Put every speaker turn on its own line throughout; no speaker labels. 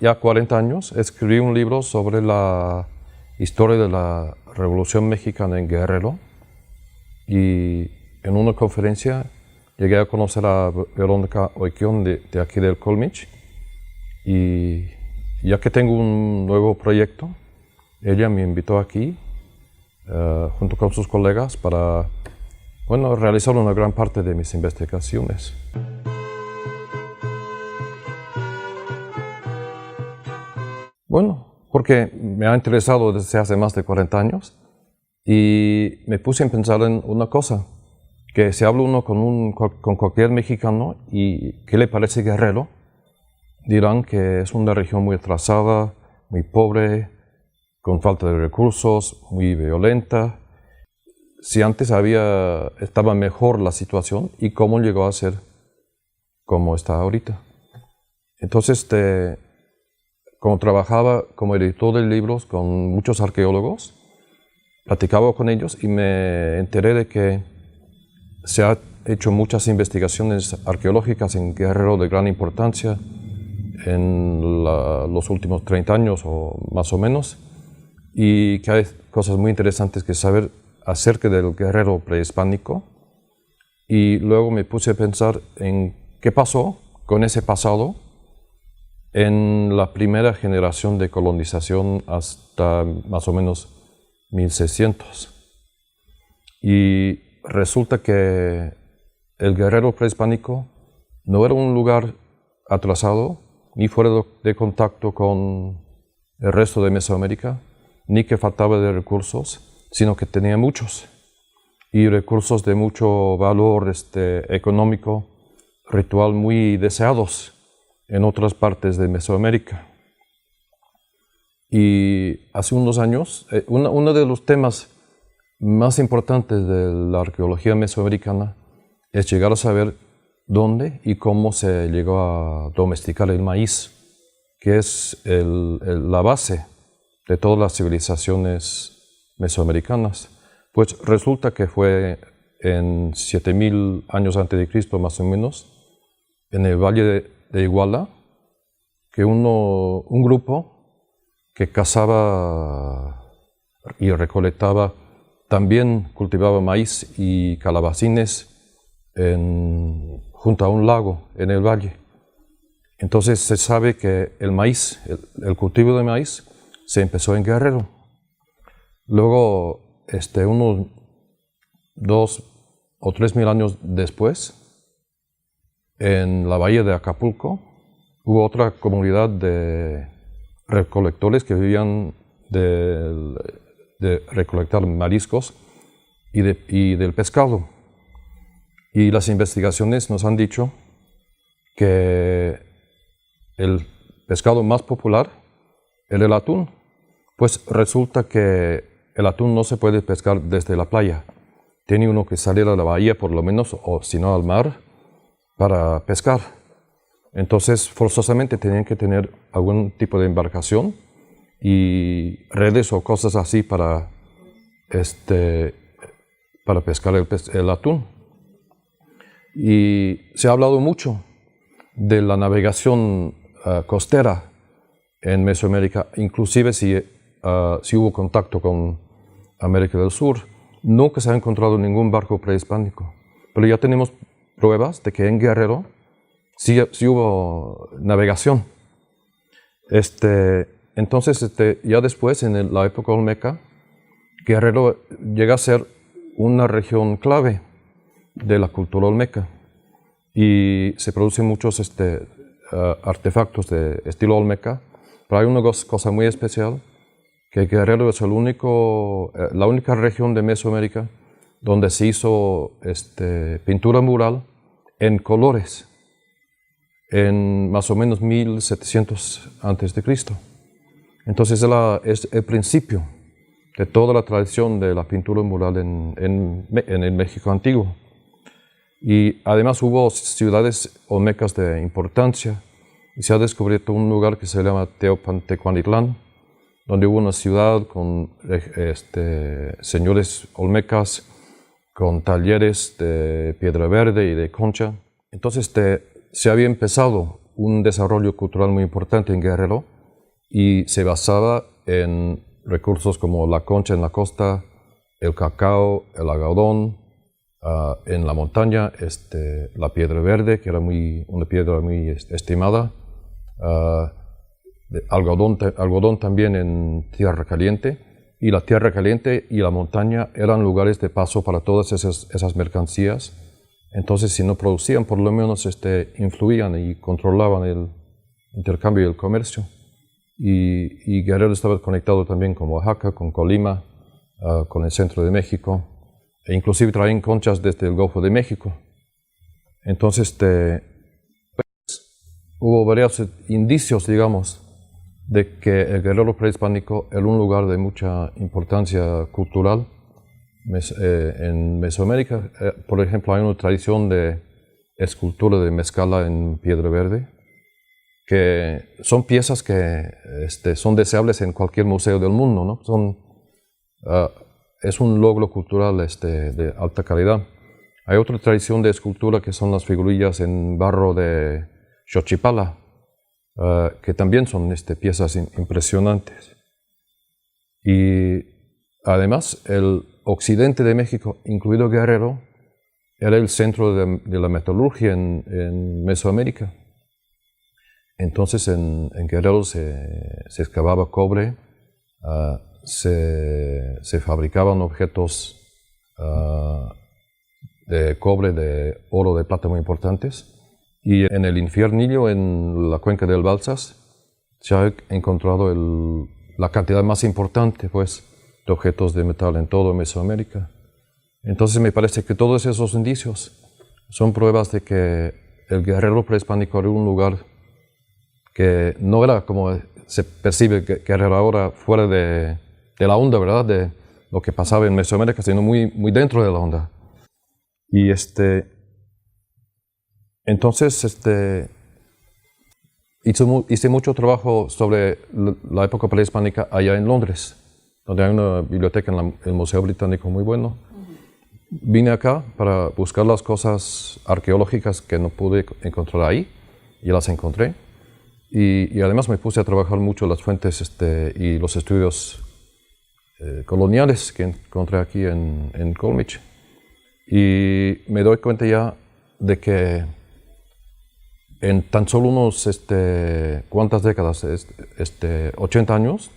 ya 40 años, escribí un libro sobre la historia de la Revolución Mexicana en Guerrero, y en una conferencia llegué a conocer a Verónica Oiquión de aquí del Colmich, y ya que tengo un nuevo proyecto, ella me invitó aquí junto con sus colegas para realizar una gran parte de mis investigaciones. Bueno, porque me ha interesado desde hace más de 40 años y me puse a pensar en una cosa, que si habla uno con cualquier mexicano y qué le parece Guerrero, dirán que es una región muy atrasada, muy pobre, con falta de recursos, muy violenta. Si antes estaba mejor la situación y cómo llegó a ser como está ahorita. Entonces, como trabajaba como editor de libros con muchos arqueólogos, platicaba con ellos y me enteré de que se han hecho muchas investigaciones arqueológicas en Guerrero de gran importancia en los últimos 30 años o más o menos, y que hay cosas muy interesantes que saber acerca del Guerrero prehispánico. Y luego me puse a pensar en qué pasó con ese pasado en la primera generación de colonización hasta más o menos 1600. Y resulta que el Guerrero prehispánico no era un lugar atrasado, ni fuera de contacto con el resto de Mesoamérica, ni que faltaba de recursos, sino que tenía muchos, y recursos de mucho valor económico, ritual, muy deseados en otras partes de Mesoamérica. Y hace unos años, uno de los temas más importantes de la arqueología mesoamericana es llegar a saber dónde y cómo se llegó a domesticar el maíz, que es la base de todas las civilizaciones mesoamericanas. Pues resulta que fue en 7000 años antes de Cristo, más o menos, en el valle de Iguala, que un grupo que cazaba y recolectaba, también cultivaba maíz y calabacines junto a un lago en el valle. Entonces se sabe que el maíz, el cultivo de maíz, se empezó en Guerrero. Luego, unos 2 o 3 mil años después, en la bahía de Acapulco, hubo otra comunidad de recolectores que vivían de recolectar mariscos y del pescado. Y las investigaciones nos han dicho que el pescado más popular era el atún. Pues resulta que el atún no se puede pescar desde la playa. Tiene uno que salir a la bahía por lo menos, o si no al mar, para pescar. Entonces forzosamente tenían que tener algún tipo de embarcación y redes o cosas así para pescar el atún. Y se ha hablado mucho de la navegación costera en Mesoamérica, inclusive si hubo contacto con América del Sur. Nunca se ha encontrado ningún barco prehispánico, pero ya tenemos pruebas de que en Guerrero sí hubo navegación. Entonces, ya después, en la época olmeca, Guerrero llega a ser una región clave de la cultura olmeca y se producen muchos artefactos de estilo olmeca, pero hay una cosa muy especial, que Guerrero es la única región de Mesoamérica donde se hizo pintura mural en colores en más o menos 1700 a.C. Entonces es el principio de toda la tradición de la pintura mural en el México antiguo. Y además hubo ciudades olmecas de importancia, y se ha descubierto un lugar que se llama Teopantecuanitlán, donde hubo una ciudad con señores olmecas, con talleres de piedra verde y de concha. Entonces se había empezado un desarrollo cultural muy importante en Guerrero y se basaba en recursos como la concha en la costa, el cacao, el algodón, en la montaña, la piedra verde, que era una piedra muy estimada, algodón también en tierra caliente, y la tierra caliente y la montaña eran lugares de paso para todas esas mercancías. Entonces, si no producían, por lo menos influían y controlaban el intercambio y el comercio. Y Guerrero estaba conectado también con Oaxaca, con Colima, con el centro de México, e inclusive traían conchas desde el Golfo de México. Entonces, hubo varios indicios, digamos, de que el Guerrero prehispánico era un lugar de mucha importancia cultural. En Mesoamérica, por ejemplo, hay una tradición de escultura de mezcala en piedra verde, que son piezas que son deseables en cualquier museo del mundo, ¿no? Es un logro cultural de alta calidad. Hay otra tradición de escultura que son las figurillas en barro de Xochipala, que también son piezas impresionantes. Y además, el occidente de México, incluido Guerrero, era el centro de la metalurgia en Mesoamérica. Entonces en Guerrero se excavaba cobre, se fabricaban objetos de cobre, de oro, de plata muy importantes. Y en el Infiernillo, en la cuenca del Balsas, se ha encontrado la cantidad más importante, pues, de objetos de metal en toda Mesoamérica. Entonces me parece que todos esos indicios son pruebas de que el Guerrero prehispánico era un lugar que no era como se percibe que era ahora fuera de la onda, ¿verdad? De lo que pasaba en Mesoamérica, sino muy, muy dentro de la onda. Y entonces hice mucho trabajo sobre la época prehispánica allá en Londres, donde hay una biblioteca en el Museo Británico muy bueno. Vine acá para buscar las cosas arqueológicas que no pude encontrar ahí, y las encontré. Y además me puse a trabajar mucho las fuentes y los estudios coloniales que encontré aquí en Colmich. Y me doy cuenta ya de que en tan solo unos, ¿cuántas décadas? 80 años,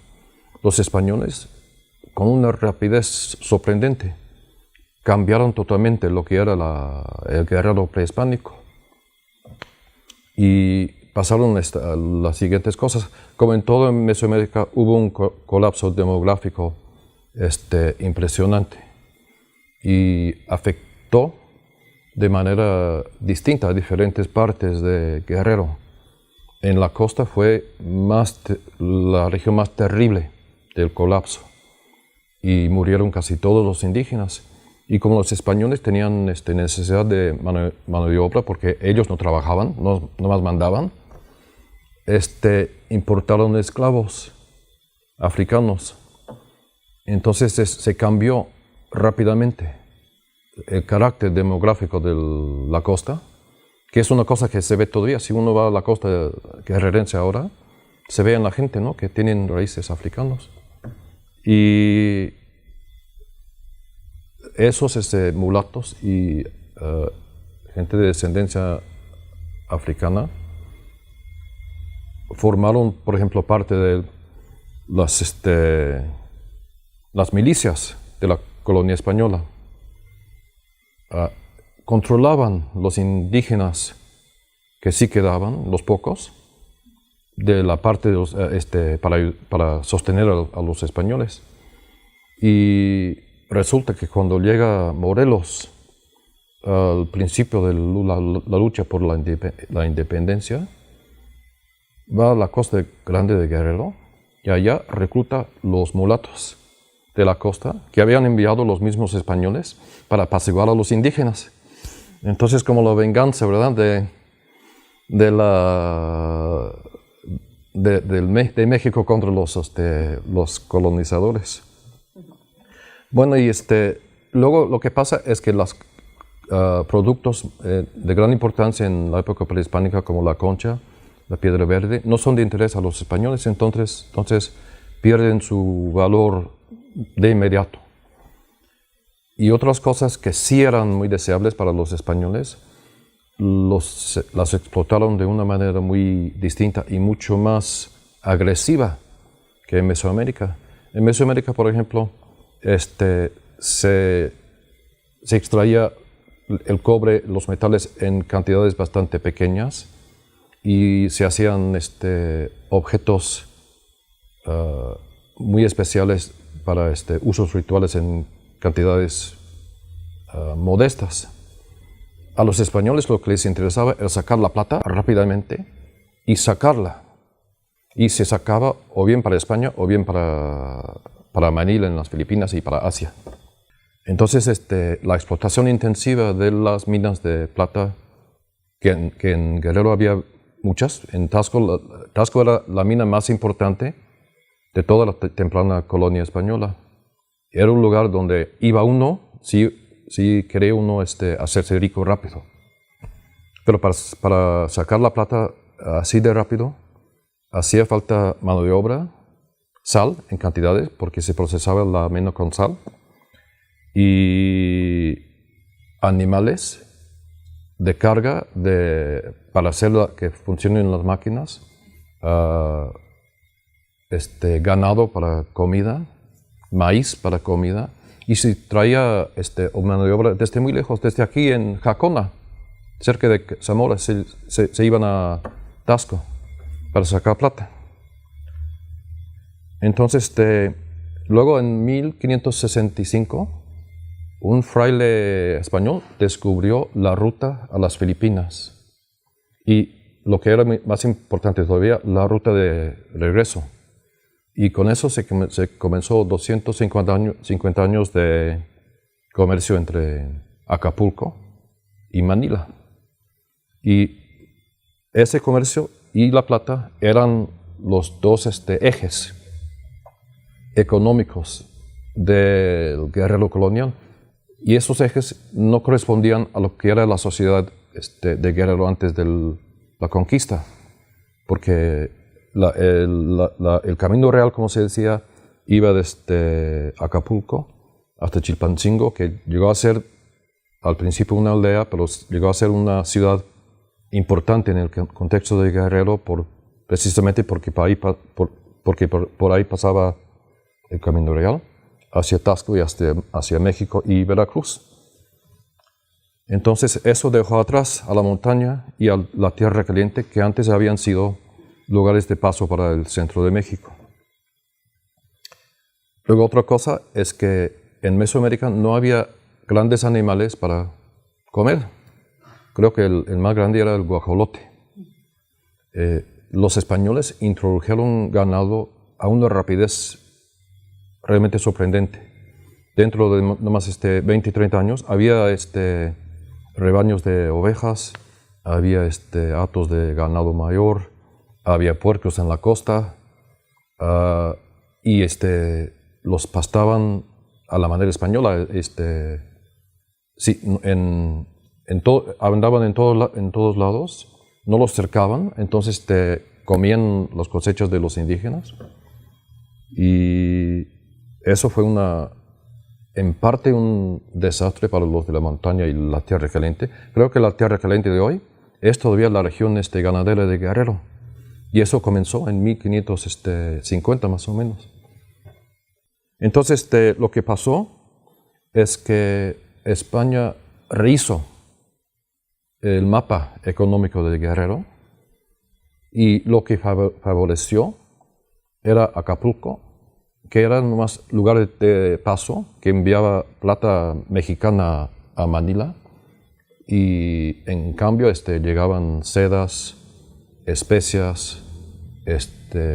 los españoles, con una rapidez sorprendente, cambiaron totalmente lo que era el Guerrero prehispánico. Y pasaron las siguientes cosas. Como en toda Mesoamérica, hubo un colapso demográfico impresionante y afectó de manera distinta a diferentes partes de Guerrero. En la costa fue la región más terrible del colapso y murieron casi todos los indígenas. Y como los españoles tenían necesidad de mano de obra porque ellos no trabajaban, no más mandaban, importaron esclavos africanos. Entonces se cambió rápidamente el carácter demográfico de la costa, que es una cosa que se ve todavía. Si uno va a la costa guerrerense ahora, se ve en la gente, ¿no?, que tienen raíces africanos. Y esos mulatos y gente de descendencia africana formaron, por ejemplo, parte de las milicias de la colonia española. Controlaban los indígenas que sí quedaban, los pocos, de la parte de para sostener a los españoles. Y resulta que cuando llega Morelos al principio de la lucha por la independencia, va a la costa grande de Guerrero y allá recluta los mulatos de la costa que habían enviado los mismos españoles para apaciguar a los indígenas. Entonces, como la venganza, ¿verdad?, de México contra los colonizadores. Bueno, y luego lo que pasa es que los productos de gran importancia en la época prehispánica, como la concha, la piedra verde, no son de interés a los españoles, entonces pierden su valor de inmediato. Y otras cosas que sí eran muy deseables para los españoles, las explotaron de una manera muy distinta y mucho más agresiva que en Mesoamérica. En Mesoamérica, por ejemplo, se extraía el cobre, los metales en cantidades bastante pequeñas y se hacían objetos muy especiales para usos rituales en cantidades modestas. A los españoles lo que les interesaba era sacar la plata rápidamente y sacarla. Y se sacaba o bien para España o bien para Manila en las Filipinas y para Asia. Entonces la explotación intensiva de las minas de plata, que en Guerrero había muchas, en Tasco era la mina más importante de toda la temprana colonia española. Era un lugar donde iba uno si quería uno hacerse rico rápido. Pero para sacar la plata así de rápido, hacía falta mano de obra, sal en cantidades, porque se procesaba la mina con sal, y animales de carga para hacer que funcionen las máquinas, ganado para comida, maíz para comida, y se traía mano de obra desde muy lejos, desde aquí en Jacona, cerca de Zamora, se iban a Tasco para sacar plata. Entonces, luego en 1565, un fraile español descubrió la ruta a las Filipinas y lo que era más importante todavía, la ruta de regreso. Y con eso se comenzó 250 años de comercio entre Acapulco y Manila. Y ese comercio y la plata eran los dos ejes económicos del Guerrero colonial. Y esos ejes no correspondían a lo que era la sociedad de Guerrero antes de la conquista, porque el camino real, como se decía, iba desde Acapulco hasta Chilpancingo, que llegó a ser al principio una aldea, pero llegó a ser una ciudad importante en el contexto de Guerrero, precisamente porque por ahí pasaba el camino real hacia Tasco y hacia México y Veracruz. Entonces eso dejó atrás a la montaña y a la tierra caliente, que antes habían sido lugares de paso para el centro de México. Luego otra cosa es que en Mesoamérica no había grandes animales para comer. Creo que el más grande era el guajolote. Los españoles introdujeron ganado a una rapidez realmente sorprendente. Dentro de nomás 20 y 30 años había rebaños de ovejas, había hatos de ganado mayor, había puercos en la costa, y los pastaban a la manera española. Sí, andaban en todos lados, no los cercaban, entonces comían las cosechas de los indígenas. Y eso fue en parte un desastre para los de la montaña y la tierra caliente. Creo que la tierra caliente de hoy es todavía la región ganadera de Guerrero. Y eso comenzó en 1550 más o menos. Entonces lo que pasó es que España rehizo el mapa económico de Guerrero, y lo que favoreció era Acapulco, que era nomás lugar de paso que enviaba plata mexicana a Manila, y en cambio llegaban sedas, especias,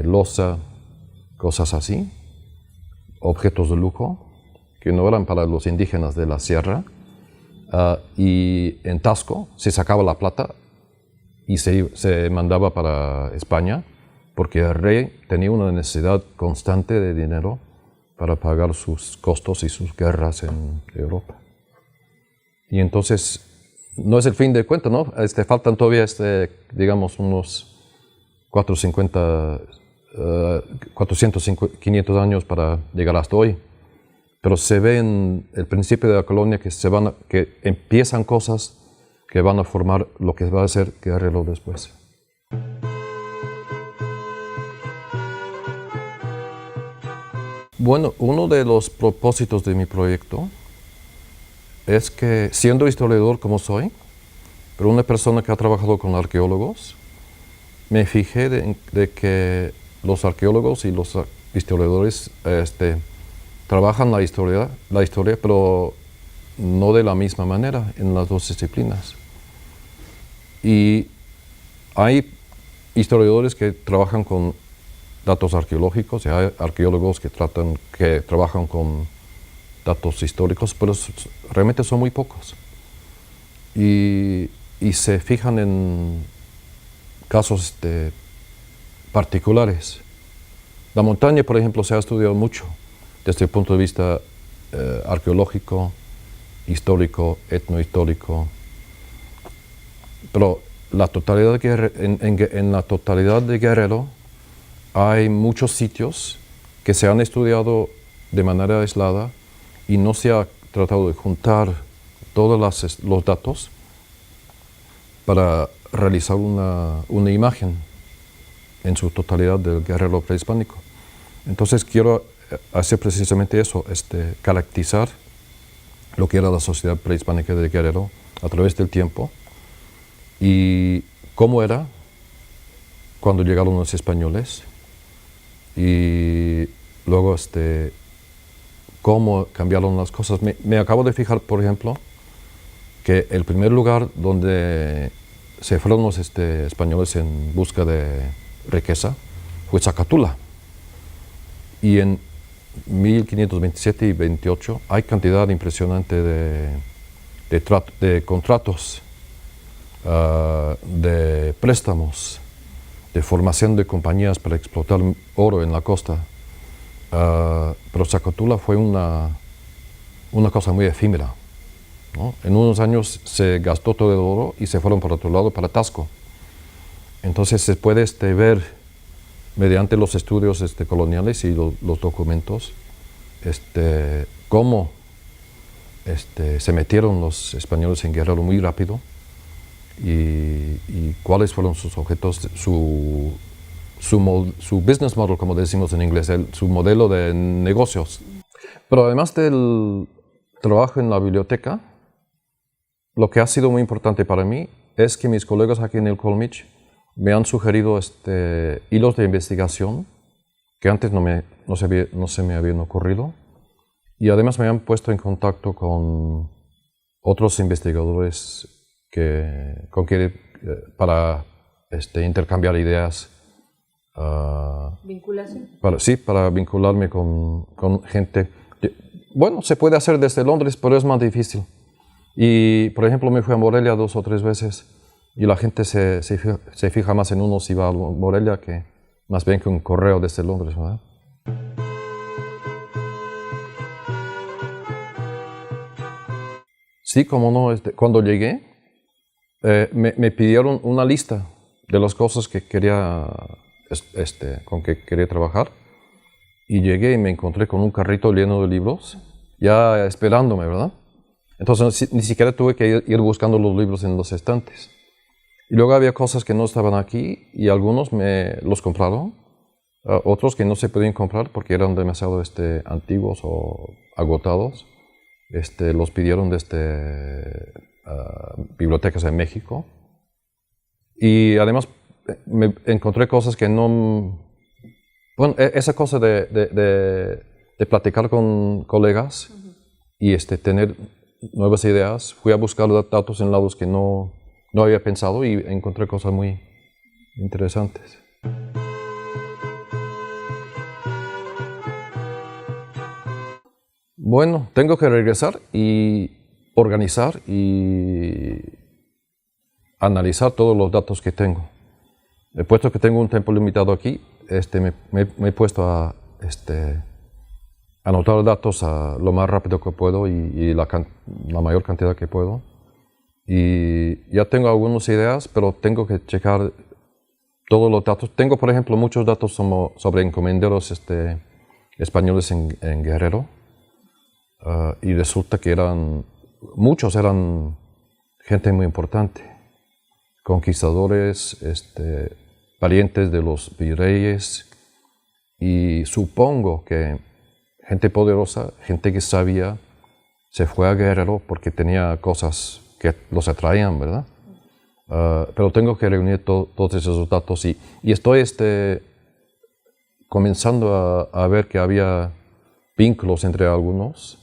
loza, cosas así, objetos de lujo que no eran para los indígenas de la sierra. Y en Tasco se sacaba la plata y se mandaba para España, porque el rey tenía una necesidad constante de dinero para pagar sus costos y sus guerras en Europa. Y entonces, no es el fin de cuento, ¿no? Faltan todavía, digamos, unos 450, 400, 500 años para llegar hasta hoy. Pero se ve en el principio de la colonia que empiezan cosas que van a formar lo que va a ser Guerrero después. Bueno, uno de los propósitos de mi proyecto es que, siendo historiador como soy, pero una persona que ha trabajado con arqueólogos, me fijé de que los arqueólogos y los historiadores trabajan la historia, pero no de la misma manera en las dos disciplinas. Y hay historiadores que trabajan con datos arqueológicos y hay arqueólogos que trabajan con datos históricos, pero realmente son muy pocos. Y se fijan en casos particulares. La montaña, por ejemplo, se ha estudiado mucho desde el punto de vista arqueológico, histórico, etnohistórico. Pero la totalidad en la totalidad de Guerrero hay muchos sitios que se han estudiado de manera aislada y no se ha tratado de juntar todos los datos para realizar una imagen en su totalidad del Guerrero prehispánico. Entonces quiero hacer precisamente eso, caracterizar lo que era la sociedad prehispánica de Guerrero a través del tiempo y cómo era cuando llegaron los españoles y luego cómo cambiaron las cosas. Me acabo de fijar, por ejemplo, que el primer lugar donde se fueron los españoles en busca de riqueza fue Zacatula. Y en 1527 y 28 hay cantidad impresionante de contratos, de préstamos, de formación de compañías para explotar oro en la costa. Pero Zacatula fue una cosa muy efímera, ¿no? En unos años se gastó todo el oro y se fueron por otro lado para Tasco. Entonces se puede ver mediante los estudios coloniales y los documentos cómo se metieron los españoles en Guerrero muy rápido y cuáles fueron sus objetos, su business model, como decimos en inglés, su modelo de negocios. Pero además del trabajo en la biblioteca, lo que ha sido muy importante para mí es que mis colegas aquí en el Colmich me han sugerido hilos de investigación que antes no se me habían ocurrido y además me han puesto en contacto con otros investigadores para intercambiar ideas.
¿Vinculación?
Para vincularme con gente. Bueno, se puede hacer desde Londres, pero es más difícil. Y, por ejemplo, me fui a Morelia 2 o 3 veces y la gente se fija más en uno si va a Morelia que más bien que un correo desde Londres, ¿verdad? Sí, como no, cuando llegué, me pidieron una lista de las cosas que quería, con que quería trabajar y llegué y me encontré con un carrito lleno de libros, ya esperándome, ¿verdad? Entonces ni siquiera tuve que ir buscando los libros en los estantes. Y luego había cosas que no estaban aquí y algunos me los compraron, otros que no se podían comprar porque eran demasiado antiguos o agotados. Los pidieron desde bibliotecas en México. Y además me encontré cosas que no... Bueno, esa cosa de platicar con colegas y tener nuevas ideas. Fui a buscar datos en lados que no había pensado y encontré cosas muy interesantes. Bueno, tengo que regresar y organizar y analizar todos los datos que tengo. Puesto que tengo un tiempo limitado aquí, me he puesto a anotar datos lo más rápido que puedo y la mayor cantidad que puedo. Y ya tengo algunas ideas, pero tengo que checar todos los datos. Tengo, por ejemplo, muchos datos sobre encomenderos españoles en Guerrero. Y resulta que muchos eran gente muy importante, conquistadores, parientes de los virreyes, y supongo que gente poderosa, gente que sabía, se fue a Guerrero porque tenía cosas que los atraían, ¿verdad? Pero tengo que reunir todos esos datos y estoy comenzando a ver que había vínculos entre algunos.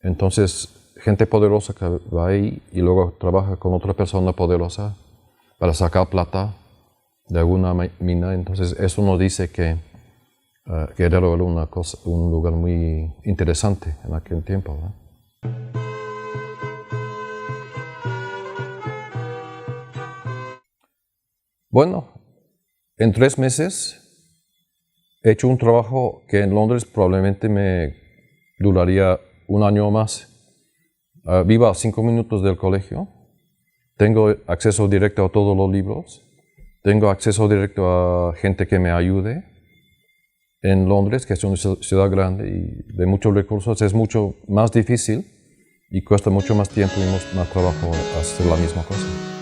Entonces, gente poderosa que va ahí y luego trabaja con otra persona poderosa para sacar plata de alguna mina. Entonces, eso nos dice que Guerrero era un lugar muy interesante en aquel tiempo, ¿no? Bueno, en 3 meses he hecho un trabajo que en Londres probablemente me duraría 1 año o más. Vivo a 5 minutos del colegio, tengo acceso directo a todos los libros, tengo acceso directo a gente que me ayude. En Londres, que es una ciudad grande y de muchos recursos, es mucho más difícil y cuesta mucho más tiempo y más trabajo hacer la misma cosa.